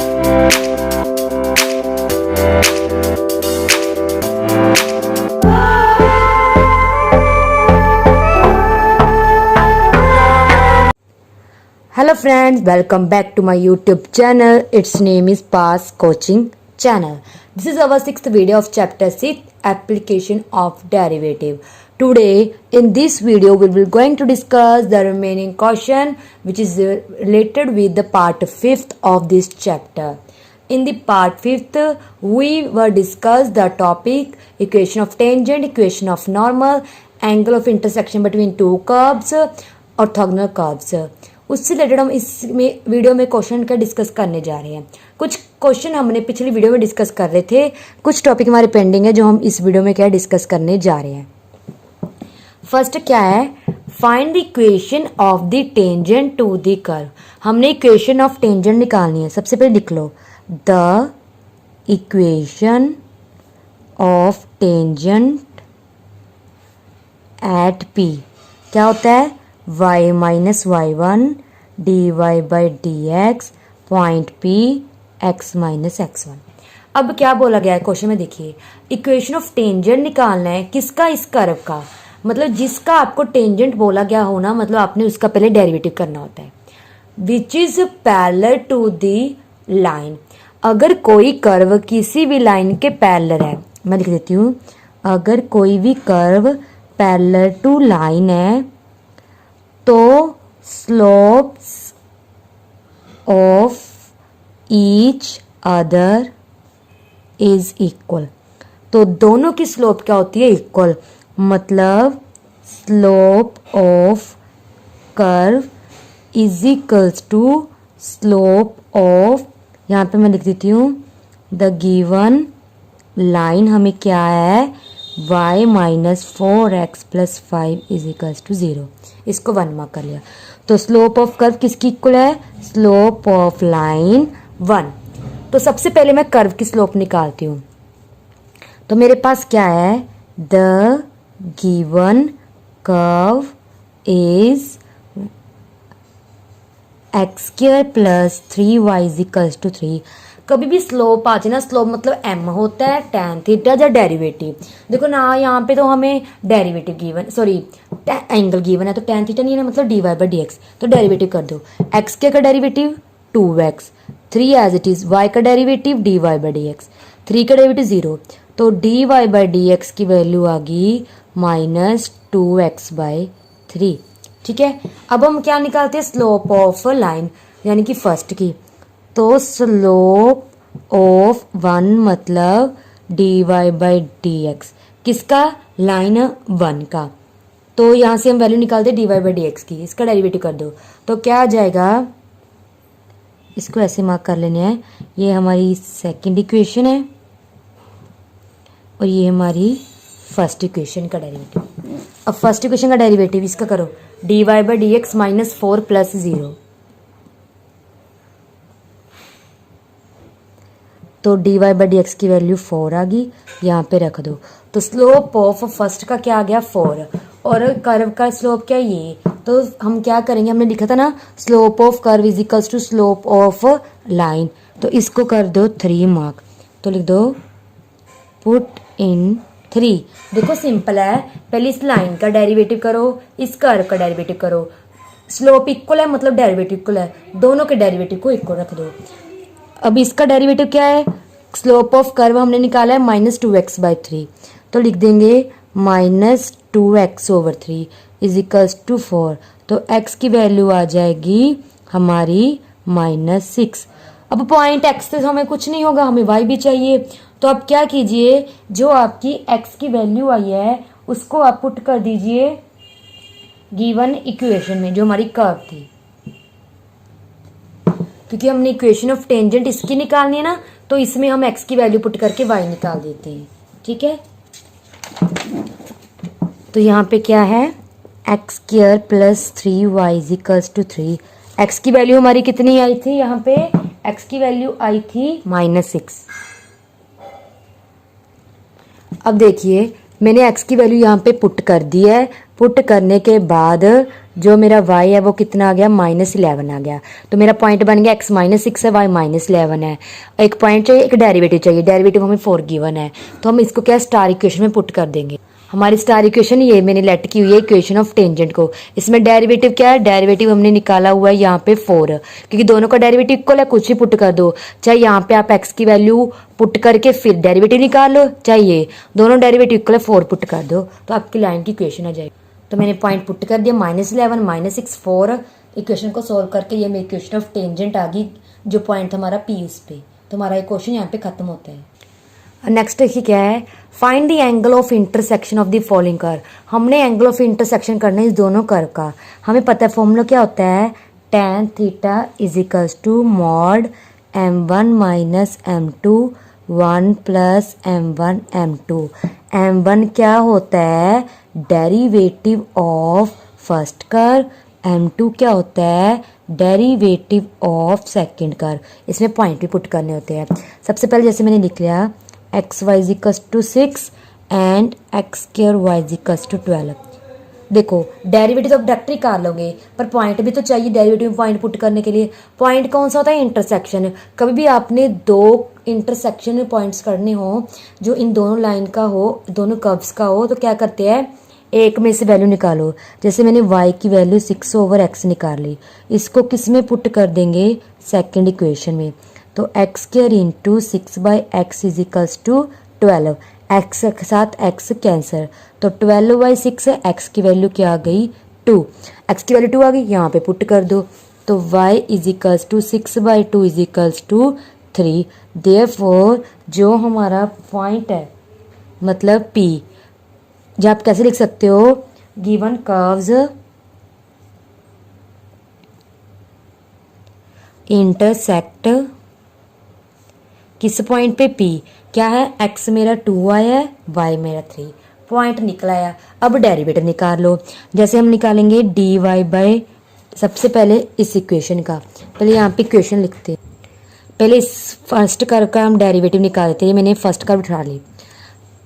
Hello friends, welcome back to my YouTube channel. Its name is Pass Coaching Channel. This is our 6th video of chapter 6, application of derivative. Today in this video we will going to discuss the remaining question which is related with the part 5th of this chapter. In the part 5th we were discussed the topic equation of tangent, equation of normal, angle of intersection between two curves, orthogonal curves. उससे related हम इस video में question का discuss करने जा रहे हैं। कुछ क्वेश्चन हमने पिछली वीडियो में डिस्कस कर रहे थे, कुछ टॉपिक हमारे पेंडिंग है जो हम इस वीडियो में क्या डिस्कस करने जा रहे हैं। फर्स्ट क्या है, find the equation of the tangent to the curve. हमने इक्वेशन ऑफ टेंजेंट निकालनी है। सबसे पहले लिख लो the equation of tangent at P. क्या होता है, y minus y1 dy by d x point p x minus x1। अब क्या बोला गया है क्वेश्चन में, देखिए इक्वेशन ऑफ टेंजेंट निकालना है किसका, इस कर्व का। मतलब जिसका आपको टेंजेंट बोला गया हो ना, मतलब आपने उसका पहले डेरिवेटिव करना होता है। Which is parallel to the line. अगर कोई कर्व किसी भी लाइन के पैरेलल है, मैं लिख देती हूँ, अगर कोई भी कर्व पैरेलल टू लाइन है तो slopes of each other is equal. तो दोनों की स्लोप क्या होती है, इक्वल। मतलब slope of curve is equals to slope of, यहाँ पे मैं लिख देती हूँ द गिवन लाइन हमें क्या है, y minus 4x plus 5 is equals to 0। इसको 1 मार्क कर लिया। तो स्लोप ऑफ कर्व किसकी इक्वल है, स्लोप ऑफ लाइन 1। तो सबसे पहले मैं कर्व की स्लोप निकालती हूँ। तो मेरे पास क्या है, the given curve is x square plus 3y is equals to 3। कभी भी स्लोप आ जाए ना, स्लोप मतलब m होता है tan थीटा या डेरिवेटिव। देखो ना यहाँ पे तो हमें derivative given, sorry angle given है, तो tan थीटा नहीं है ना, मतलब dy बाई डी एक्स। तो डेरिवेटिव कर दो, x के का derivative 2x, 3 as it is, y का derivative dy by d x, 3 का डेरिवेटिव 0। तो dy बाई डी एक्स की वैल्यू आ गई माइनस 2x बाई 3। ठीक है, अब हम क्या निकालते हैं, स्लोप ऑफ लाइन यानी कि फर्स्ट की। तो स्लोप ऑफ 1 मतलब dy बाई डी एक्स, किसका, लाइन 1 का। तो यहाँ से हम वैल्यू निकालते dy बाई डी एक्स की, इसका डेरिवेटिव कर दो। तो क्या आ जाएगा, इसको ऐसे मार्क कर लेने हैं, ये हमारी सेकंड इक्वेशन है और ये हमारी फर्स्ट इक्वेशन का डेरिवेटिव। अब फर्स्ट इक्वेशन का डेरिवेटिव इसका करो, dy by d x minus 4 plus 0। तो dy बाई डी एक्स की वैल्यू 4 आ गई, यहाँ पे रख दो। तो स्लोप ऑफ फर्स्ट का क्या आ गया, 4, और कर्व का स्लोप क्या है, ये। तो हम क्या करेंगे, हमने लिखा था ना slope of curve is equals to slope of line. तो इसको कर दो 3 मार्क। तो लिख दो पुट इन 3। देखो सिंपल है, पहले इस लाइन का डेरिवेटिव करो, इस कर्व का डेरिवेटिव करो। स्लोप इक्वल है मतलब डेरिवेटिव इक्वल है, दोनों के डेरिवेटिव को इक्वल रख दो। अब इसका डेरिवेटिव क्या है, स्लोप ऑफ कर्व हमने निकाला है माइनस 2x बाई 3। तो लिख देंगे minus 2x over 3 is equals to 4। तो x की वैल्यू आ जाएगी हमारी माइनस 6। अब पॉइंट x से हमें कुछ नहीं होगा, हमें y भी चाहिए। तो आप क्या कीजिए, जो आपकी x की वैल्यू आई है उसको आप पुट कर दीजिए गिवन इक्वेशन में जो हमारी कर्व थी, क्योंकि हमने इक्वेशन ऑफ टेंजेंट इसकी निकालनी है ना, तो इसमें हम x की वैल्यू पुट करके y निकाल देते हैं। ठीक है, तो यहाँ पे क्या है, x square plus 3y is equals to 3। x की वैल्यू हमारी कितनी आई थी, यहाँ पे x की वैल्यू आई थी माइनस 6। अब देखिए मैंने x की वैल्यू यहाँ पे पुट कर दी है। पुट करने के बाद जो मेरा y है वो कितना आ गया -11 आ गया। तो मेरा पॉइंट बन गया x -6 है, y -11 है। एक पॉइंट चाहिए, एक डेरिवेटिव चाहिए, डेरिवेटिव हमें 4 गिवन है, तो हम इसको क्या स्टार इक्वेशन में पुट कर देंगे। हमारी स्टार इक्वेशन ये मैंने लेट की हुई है इक्वेशन ऑफ टेंजेंट को। इसमें डेरिवेटिव क्या है, डेरिवेटिव हमने निकाला हुआ है यहाँ पे 4, क्योंकि दोनों का डेरिवेटिव इक्वल है, कुछ भी पुट कर दो। चाहे यहाँ पे आप x की वैल्यू पुट करके फिर डेरिवेटिव निकाल लो, चाहिए दोनों डेरिवेटिव इक्वल है 4 पुट कर दो, तो आपकी लाइन की इक्वेशन आ जाएगी। तो मैंने पॉइंट पुट कर दिया -11 -6 4। इक्वेशन को सोल्व करके ये मेरी इक्वेशन ऑफ टेंजेंट आ गई, जो पॉइंट था हमारा P उस पे। तो हमारा इक्वेशन यहाँ पे खत्म होता है। नेक्स्ट देखिए क्या है, find the angle of intersection of the following curve. हमने एंगल ऑफ इंटरसेक्शन करना है इस दोनों कर्व का। हमें पता है फॉर्मूला क्या होता है, tan theta is equals to mod m1 minus m2 1 plus m1 m2। m1 क्या होता है, derivative of first curve, m2 क्या होता है, डेरिवेटिव ऑफ सेकंड कर्व। इसमें पॉइंट भी पुट करने होते हैं। सबसे पहले जैसे मैंने लिख लिया x y equals to 6 and x square y equals to 12। देखो डेरिवेटिव तो डायरेक्ट ही कर लोगे, पर पॉइंट भी तो चाहिए डेरिवेटिव में पॉइंट पुट करने के लिए। पॉइंट कौन सा होता है, इंटरसेक्शन। कभी भी आपने दो इंटरसेक्शन पॉइंट्स करने हो जो इन दोनों लाइन का हो, दोनों कर्व्स का हो, तो क्या करते हैं, एक में से वैल्यू निकालो। जैसे मैंने y की वैल्यू 6/x निकाल ली, इसको किस में पुट कर देंगे, सेकंड इक्वेशन में। तो x square into 6/x is equals to 12। x के साथ x कैंसर, तो 12/6 है, x की वैल्यू क्या आ गई 2। x की वैल्यू 2 आ गई, यहाँ पे पुट कर दो। तो y is equals to 6/2 is equals to 3। Therefore जो हमारा पॉइंट है मतलब P, जो आप कैसे लिख सकते हो, गिवन कर्व्स इंटरसेक्ट किस पॉइंट पे P, क्या है, x मेरा 2 आया है, y मेरा 3, पॉइंट निकला है। अब डेरिवेटिव निकाल लो। जैसे हम निकालेंगे dy बाय, सबसे पहले इस इक्वेशन का, पहले यहाँ पे इक्वेशन लिखते हैं, पहले इस फर्स्ट कर्व का हम डेरिवेटिव निकाल देते हैं। मैंने फर्स्ट कर्व उठा ली,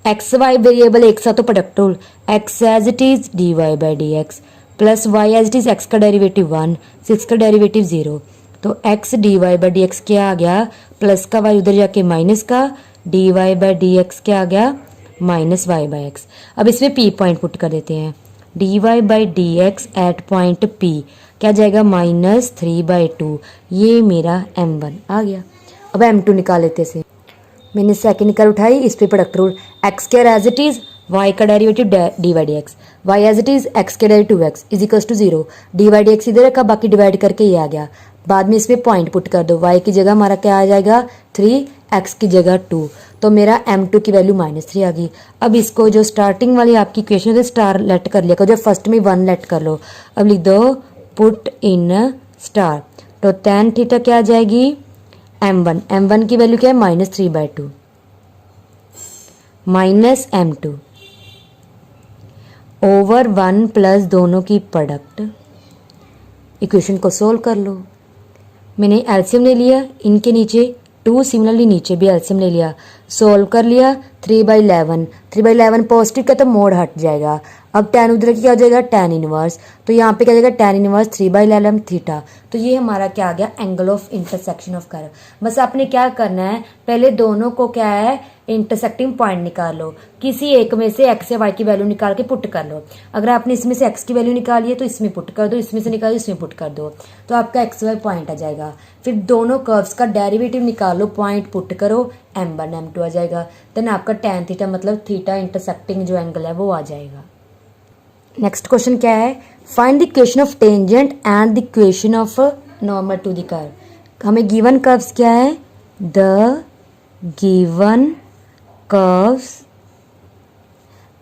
एक्स वाई वेरिएबल एक साथ तो product rule, x as it is dy by d x plus y as it is x का डेरिवेटिव 1, 6 का डेरिवेटिव 0। तो x dy by d x क्या आ गया, प्लस का y उधर जाके माइनस का, dy बाई डी एक्स क्या आ गया, माइनस y बाई एक्स। अब इसमें p पॉइंट पुट कर देते हैं, dy by d x at point p क्या जाएगा, -3/2। ये मेरा m1 आ गया। अब m2 निकाल लेते से, मैंने सेकंड कर उठाई, इस पे product rule, x square as it is y का derivative d by d x, y as it is x के derivative 2x is equals to 0, d by d x इधर रखा, बाकी डिवाइड करके ये आ गया। बाद में इसमें पॉइंट पुट कर दो, y की जगह हमारा क्या आ जाएगा 3, x की जगह 2, तो मेरा m2 की वैल्यू -3 आ गई। अब इसको जो स्टार्टिंग वाली आपकी इक्वेशन है स्टार लेट कर लिया, जो फर्स्ट में 1 लेट कर लो। अब लिख दो पुट इन स्टार, तो tan थीटा क्या आ जाएगी, m1 की वैल्यू क्या है, -3/2 माइनस m2 ओवर 1 प्लस दोनों की प्रोडक्ट। इक्वेशन को सोल्व कर लो। मैंने एलसीएम ले लिया, इनके नीचे 2, सिमिलरली नीचे भी एलसीएम ले लिया, सोल्व कर लिया। 3/11, 3/11 पॉजिटिव का तो मोड हट जाएगा। अब tan उधर की क्या हो जाएगा, tan इनवर्स, तो यहाँ पे क्या जाएगा tan इनवर्स 3/11 थीटा। तो ये हमारा क्या आ गया, angle of intersection of curve. बस आपने क्या करना है, पहले दोनों को क्या है, इंटरसेक्टिंग पॉइंट निकाल लो, किसी एक में से x या y की वैल्यू निकाल के पुट कर लो। अगर आपने इसमें से x की वैल्यू निकाली है तो इसमें पुट कर दो, इसमें से निकाली इसमें पुट कर दो, तो आपका x y पॉइंट आ जाएगा। फिर दोनों कर्व्स का डेरिवेटिव निकालो, पॉइंट पुट करो, m1 m2 आ जाएगा। देन आपका tan थीटा मतलब थीटा इंटरसेक्टिंग जो एंगल है वो आ जाएगा। नेक्स्ट क्वेश्चन क्या है, find the equation of tangent and the equation of normal to the curve. हमें गिवन कर्व्स क्या है, द गिवन कर्व्स,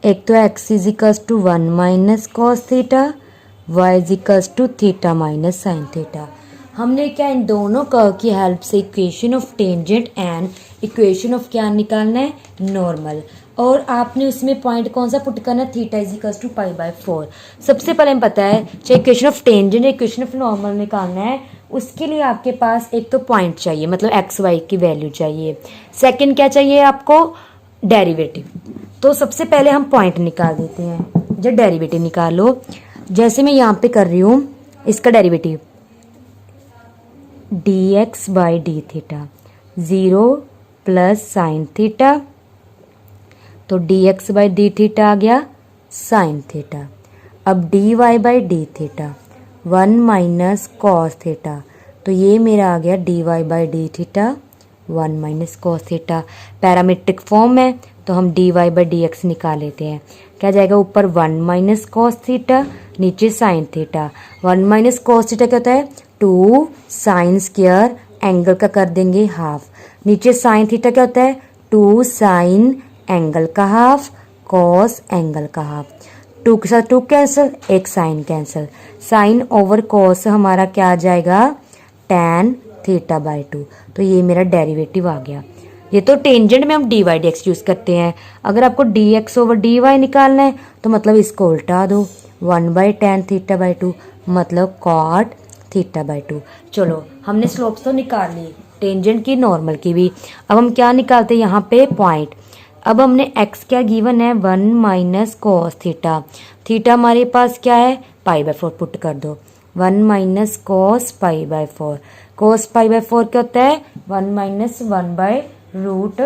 एक तो x is equals to 1 minus cos theta, y is equals to theta minus sine theta. हमने क्या इन दोनों curve की हेल्प से equation of tangent and equation of क्या निकालना है, नॉर्मल। और आपने उसमें पॉइंट कौन सा पुट करना है, थीटा इज इक्वल्स टू π/4। सबसे पहले हमें पता है चाहे इक्वेशन ऑफ टेंजेंट या इक्वेशन ऑफ नॉर्मल निकालना है, उसके लिए आपके पास एक तो पॉइंट चाहिए, मतलब एक्स वाई की वैल्यू चाहिए। सेकंड क्या चाहिए आपको, डेरिवेटिव। तो सबसे पहले हम पॉइंट निकाल देते हैं, जब डेरिवेटिव निकालो जैसे मैं यहाँ पे कर रही हूँ इसका derivative dx by D theta, 0 plus sine theta, तो dx बाई डी थीटा आ गया साइन थीटा। अब dy by D theta 1 minus cos theta, तो ये मेरा आ गया dy by D theta 1 minus cos theta. Parametric form है तो हम dy बाई डी एक्स निकाल लेते हैं। क्या जाएगा ऊपर 1 माइनस कॉस थीटा, नीचे sine theta. 1 minus cos theta क्या होता है 2 साइन स्क्वायर, एंगल का कर देंगे हाफ। नीचे साइन थीटा क्या होता है 2 साइन एंगल का हाफ, कॉस एंगल का हाफ। 2 के साथ 2 कैंसिल, एक sine cancel. Sine over cos हमारा क्या आ जाएगा tan थीटा बाई 2। तो ये मेरा डेरिवेटिव आ गया। ये तो टेंजेंट में हम d y d x use करते हैं। अगर आपको d x over d y निकालना है तो मतलब इसको उल्टा दो, 1 बाई टेन थीटा बाई 2 मतलब कॉट थीटा बाई 2। चलो हमने स्लोप्स तो निकाल ली, टेंजेंट की नॉर्मल की भी। अब हम क्या निकालते हैं यहाँ पे पॉइंट। अब हमने x क्या गिवन है 1 माइनस कॉस थीटा, थीटा हमारे पास क्या है पाई बाई 4 पुट कर दो। 1 minus cos pi by 4, cos pi by 4 क्या होता है 1 माइनस 1 बाई रूट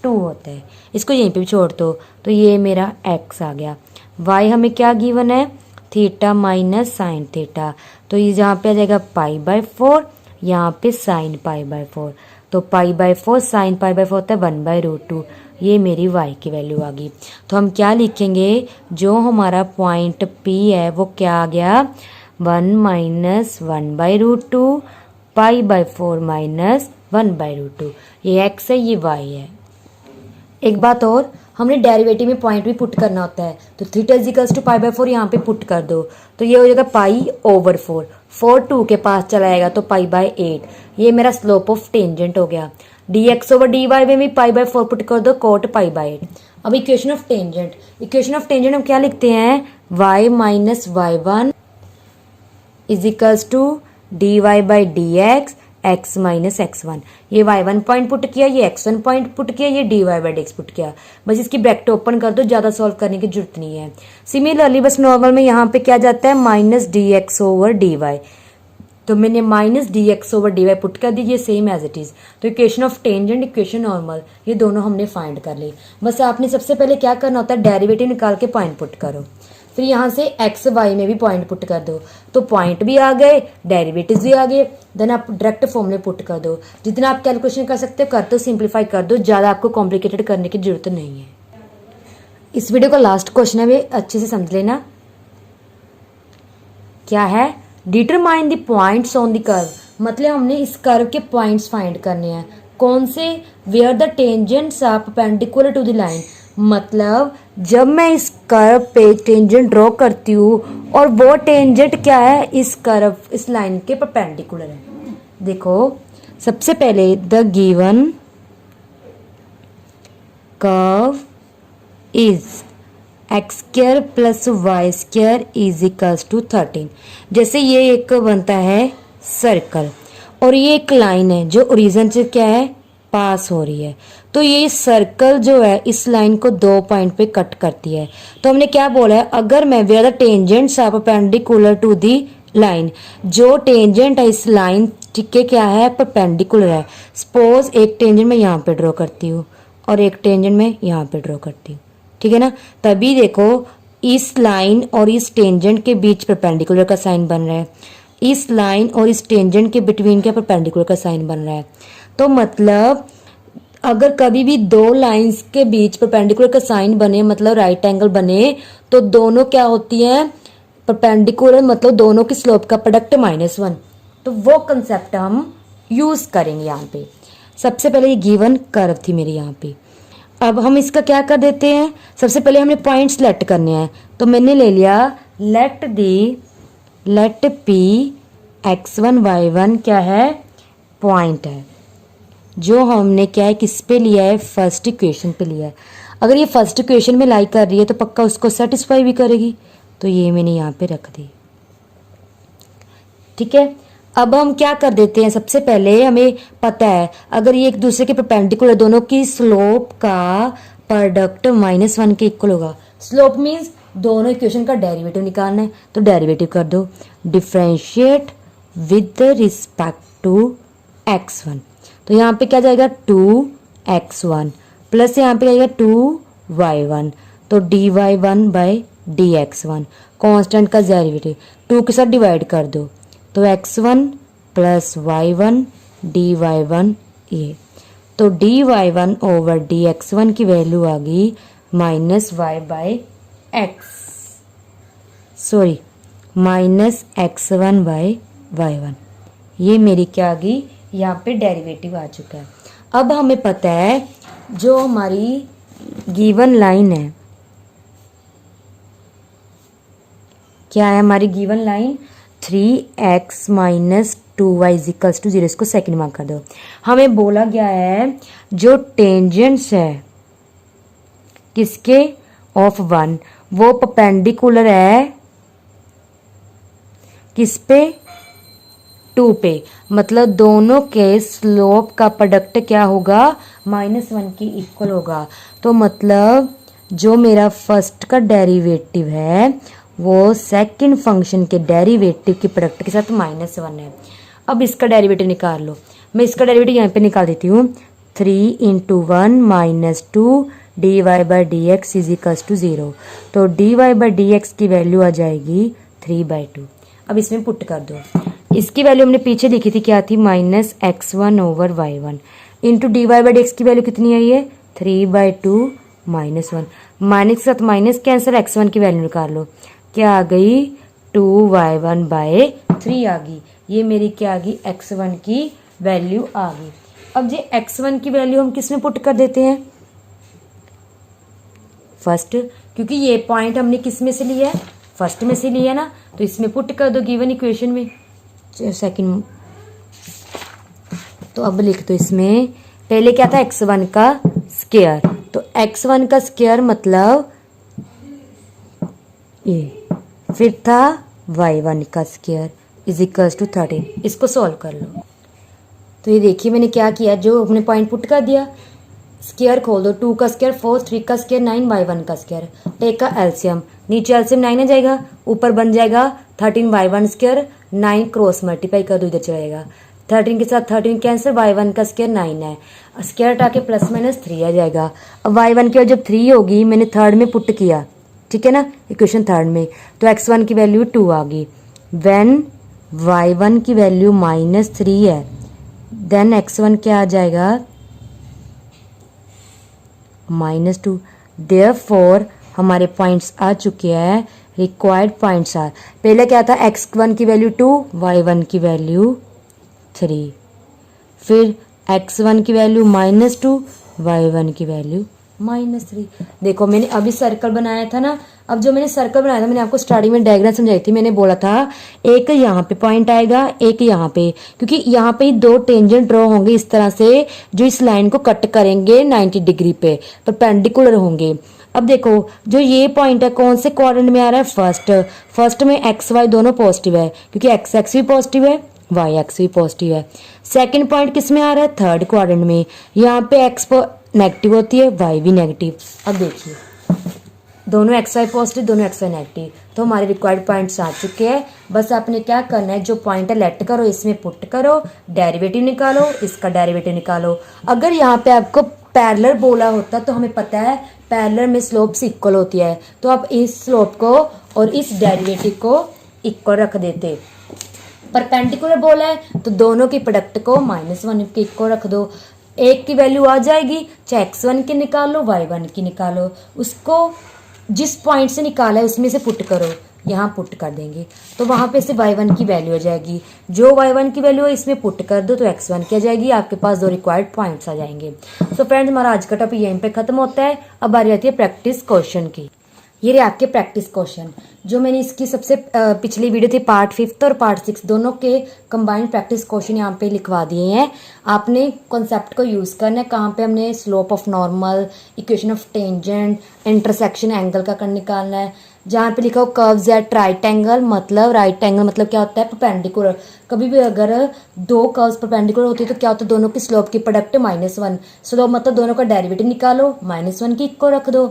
2 होता है। इसको यहीं पे भी छोड़ दो तो ये मेरा x आ गया। y हमें क्या गिवन है थीटा माइनस साइन थीटा, तो ये जहाँ पे आ जाएगा पाई बाई 4, यहाँ पे साइन पाई बाई 4, तो पाई बाई 4 साइन पाई बाई 4 होता है 1 बाई रूट 2। ये मेरी y की वैल्यू आ गई। तो हम क्या लिखेंगे जो हमारा पॉइंट P है वो क्या आ गया 1 minus 1 by root 2 pi by 4 minus 1 by root 2। ये x है ये y है। एक बात और, हमने डेरिवेटिव में पॉइंट भी पुट करना होता है, तो theta equals to pi by 4 यहाँ पे पुट कर दो, तो ये हो जाएगा पाई ओवर 4, 4 2 के पास चला जाएगा तो पाई बाई 8। ये मेरा स्लोप ऑफ टेंजेंट हो गया। D x over d y में भी पाई बाई 4 पुट कर दो, कोट पाई बाई 8। अब equation of tangent, equation of tangent हम क्या लिखते हैं y minus y one equals to d y by d x x minus x one. ये y1 पॉइंट पुट किया, ये x1 पॉइंट पुट किया, ये dy by d x put किया। बस इसकी ब्रैकेट ओपन कर दो, ज़्यादा सॉल्व करने की जरूरत नहीं है। सिमिलरली बस नॉर्मल में यहाँ पे क्या जाता है minus d x over d y, तो मैंने minus d x over d y put कर दी, ये सेम एज इट इज़। तो equation of tangent equation normal ये दोनों हमने फाइंड कर ली। बस आपने सबसे पहले क्या करना होता है डेरिवेटिव निकाल के पॉइंट पुट करो, फिर यहाँ से एक्स वाई में भी पॉइंट पुट कर दो, तो पॉइंट भी आ गए डेरिवेटिव्स भी आ गए। देन आप डायरेक्ट फॉर्मूले पुट कर दो, जितना आप कैलकुलेशन कर सकते हो कर दो, सिंप्लीफाई कर दो, ज़्यादा आपको कॉम्प्लिकेटेड करने की जरूरत नहीं है। इस वीडियो का लास्ट क्वेश्चन है, वे अच्छे से समझ लेना। क्या है determine the points on the curve, मतलब हमने इस कर्व के पॉइंट्स फाइंड करने हैं। कौन से where the tangents are perpendicular to the line, मतलब जब मैं इस कर्व पे टेंजेंट ड्रॉ करती हूँ और वो टेंजेंट क्या है इस कर्व इस लाइन के परपेंडिकुलर है। देखो सबसे पहले the given curve is x square plus y square is equals to 13। जैसे ये एक बनता है सर्कल और ये एक लाइन है जो ओरिजिन से क्या है पास हो रही है, तो ये सर्कल जो है इस लाइन को 2 पॉइंट पे कट करती है। तो हमने क्या बोला है अगर मैं where the tangents are perpendicular to the line, जो टेंजेंट है इस लाइन के क्या है परपेंडिकुलर है। सपोज एक टेंजेंट मैं यहाँ पे ड्रॉ करती हूँ और एक टेंजेंट मैं यहाँ पे ड्रॉ करती हूँ, ठीक है ना। तभी देखो इस लाइन और इस टेंजेंट के बीच परपेंडिकुलर का साइन बन रहा है, इस लाइन और इस टेंजेंट के बिटवीन क्या परपेंडिकुलर का साइन बन रहा है। तो मतलब अगर कभी भी दो लाइंस के बीच परपेंडिकुलर का साइन बने मतलब राइट एंगल बने, तो दोनों क्या होती हैं परपेंडिकुलर, मतलब दोनों की स्लोप का प्रोडक्ट -1। तो वो कंसेप्ट हम यूज करेंगे यहाँ पे। सबसे पहले ये गिवन कर्व थी मेरी यहाँ पे। अब हम इसका क्या कर देते हैं, सबसे पहले हमें पॉइंट सेलेक्ट करने हैं, तो मैंने ले लिया लेट पी x1 y1 क्या है पॉइंट है, जो हमने क्या है किस पे लिया है फर्स्ट इक्वेशन पे लिया है। अगर ये फर्स्ट इक्वेशन में लाई कर रही है तो पक्का उसको सेटिस्फाई भी करेगी, तो ये मैंने यहाँ पे रख दी, ठीक है। अब हम क्या कर देते हैं, सबसे पहले हमें पता है अगर ये एक दूसरे के परपेंडिकुलर दोनों की स्लोप का प्रोडक्ट -1 के इक्वल होगा। स्लोप मीन्स दोनों इक्वेशन का डेरिवेटिव निकालना है, तो डेरिवेटिव कर दो, differentiate with respect to x1। तो यहाँ पे क्या जाएगा 2x1 प्लस यहाँ पे जाएगा 2y1, तो dy1 बाई dx1 कांस्टेंट का डेरिवेटिव 2 के साथ डिवाइड कर दो, तो x1 प्लस y1 dy1 ये, तो dy1 ओवर dx1 की वैल्यू आ गई minus y by x, sorry minus x1 by y1। ये मेरी क्या आ गई, यहाँ पे डेरिवेटिव आ चुका है। अब हमें पता है जो हमारी गिवन लाइन है, क्या है हमारी given line 3x minus 2y equals to 0, इसको सेकंड मार्क कर दो। हमें बोला गया है जो टेंजेंट्स है किसके ऑफ 1 वो परपेंडिकुलर है किस पे 2 पे, मतलब दोनों के स्लोप का प्रोडक्ट क्या होगा -1 के इक्वल होगा। तो मतलब जो मेरा फर्स्ट का डेरिवेटिव है वो सेकंड फंक्शन के डेरिवेटिव के प्रोडक्ट के साथ -1 है। अब इसका डेरिवेटिव निकाल लो, मैं इसका डेरिवेटिव यहाँ पे निकाल देती हूँ, 3 × 1 minus 2 dy by d x is equals to 0, तो dy बाई डी एक्स की वैल्यू आ जाएगी 3/2। अब इसमें पुट कर दो, इसकी वैल्यू हमने पीछे लिखी थी क्या थी, -x1 over y1 into dy by d x की वैल्यू कितनी आई है 3/2 -1, माइनस के साथ माइनस कैंसिल, x1 की वैल्यू निकाल लो, क्या आ गई 2y1 बाई 3 आ गई। ये मेरी क्या आ गई x1 की वैल्यू आ गई। अब ये x1 की वैल्यू हम किस में पुट कर देते हैं, फर्स्ट, क्योंकि ये पॉइंट हमने किस में से लिया है, फर्स्ट में से लिया ना, तो इसमें पुट कर दो गिवन इक्वेशन में सेकंड। तो अब लिख दो इसमें, पहले क्या था x1 का स्क्वायर, तो x1 का स्क्वायर मतलब ये, फिर था y1 का स्क्वायर इज इक्वल्स टू 13। इसको सॉल्व कर लो। तो ये देखिए मैंने क्या किया, जो अपने पॉइंट पुट कर दिया, स्क्वायर खोल दो, 2 का स्क्वायर 4, 3 का स्क्वायर 9, y1 का स्क्वायर, टेक का एलसीएम, नीचे एलसीएम 9 आ जाएगा, ऊपर बन जाएगा 13 y1 स्क्वायर, 9 क्रॉस मल्टीप्लाई कर दो, इधर चलेगा 13 के साथ 13 कैंसिल, y1 का स्क्वायर 9 है, स्क्वायर हटा के प्लस माइनस 3 आ जाएगा। अब y1 की जब 3 होगी, मैंने थर्ड में पुट किया, ठीक है ना, इक्वेशन थर्ड में, तो x1 की वैल्यू 2 आ गई। व्हेन y1 की वैल्यू -3 है, देन x1 क्या आ जाएगा -2। देयरफॉर हमारे पॉइंट्स आ चुके हैं, रिक्वायर्ड पॉइंट्स आर, पहले क्या था x1 की वैल्यू 2, y1 की वैल्यू 3, फिर x1 की वैल्यू -2, y1 की वैल्यू -3। देखो मैंने अभी सर्कल बनाया था ना, अब जो मैंने सर्कल बनाया था, मैंने आपको स्टार्टिंग में डायग्राम समझाई थी, मैंने बोला था एक यहाँ पे पॉइंट आएगा, एक यहाँ पे, क्योंकि यहाँ पे 2 टेंजेंट ड्रॉ होंगे इस तरह से, जो इस लाइन को कट करेंगे 90 डिग्री पे, परपेंडिकुलर होंगे। अब देखो जो ये पॉइंट है कौन से क्वाड्रेंट में आ रहा है, फर्स्ट में एक्स वाई दोनों पॉजिटिव है, क्योंकि एक्स एक्स भी पॉजिटिव है, वाई एक्स भी पॉजिटिव है। सेकंड पॉइंट किस में आ रहा है, थर्ड क्वाड्रेंट में, यहाँ पे एक्स नेगेटिव होती है, वाई भी नेगेटिव। अब देखिए दोनों एक्स वाई पॉजिटिव, दोनों एक्स वाई नेगेटिव, तो हमारे रिक्वायर्ड पॉइंट्स आ चुके हैं। बस आपने क्या करना है, जो पॉइंट है लेट करो, इसमें पुट करो, डेरिवेटिव निकालो, इसका डेरिवेटिव निकालो। अगर यहाँ पे आपको पैरेलल बोला होता तो हमें पता है पैरेलल में स्लोप्स इक्वल होती है, तो आप इस स्लोप को और इस डेरिवेटिव को इक्वल रख देते। परपेंडिकुलर बोला है तो दोनों के प्रोडक्ट को -1 के इक्वल रख दो, एक की वैल्यू आ जाएगी, चाहे x1 की निकालो y1 की निकालो, उसको जिस पॉइंट से निकाला है उसमें से पुट करो, यहाँ पुट कर देंगे तो वहां पे से y1 की वैल्यू आ जाएगी, जो y1 की वैल्यू है इसमें पुट कर दो तो x1 की आ जाएगी, आपके पास 2 रिक्वायर्ड पॉइंट्स आ जाएंगे। सो फ्रेंड्स हमारा आज का टॉपिक यहीं पे खत्म होता है। अब बारी आती है प्रैक्टिस क्वेश्चन की। ये रहे आपके प्रैक्टिस क्वेश्चन, जो मैंने इसकी सबसे पिछली वीडियो थी पार्ट 5 और पार्ट 6 दोनों के कंबाइंड प्रैक्टिस क्वेश्चन यहाँ पे लिखवा दिए हैं। आपने कॉन्सेप्ट को यूज करना है, कहाँ पे हमने slope of normal, equation of tangent, intersection angle का निकालना है। जहाँ पे लिखा हो कर्व्स एट राइट एंगल, मतलब राइट एंगल मतलब क्या होता है, परपेंडिकुलर। कभी भी अगर 2 कर्व्स परपेंडिकुलर होती है तो क्या होता है, दोनों की स्लोप की प्रोडक्ट -1, स्लोप मतलब दोनों का डेरिवेटिव निकालो, -1 की इक्वल रख दो।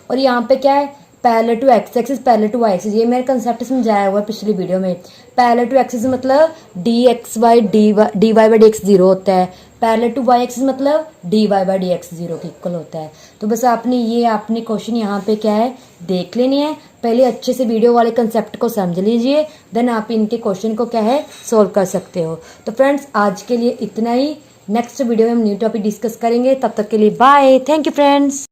और यहाँ पे क्या है, parallel to x axis parallel to y axis, ये मेरा कंसेप्ट समझाया हुआ है पिछली वीडियो में। पैरेलल टू एक्सिस मतलब d x by d y by d x zero होता है, पैरेलल टू वाई एक्सिस मतलब d y by d x zero के इक्वल होता है। तो बस आपने क्वेश्चन यहाँ पे क्या है देख लेनी है, पहले अच्छे से वीडियो वाले कंसेप्ट को समझ लीजिए, देन आप इनके क्वेश्चन को क्या है सोल्व कर सकते हो। तो फ्रेंड्स आज के लिए इतना ही, नेक्स्ट वीडियो में हम न्यू टॉपिक डिस्कस करेंगे, तब तक के लिए बाय, थैंक यू फ्रेंड्स।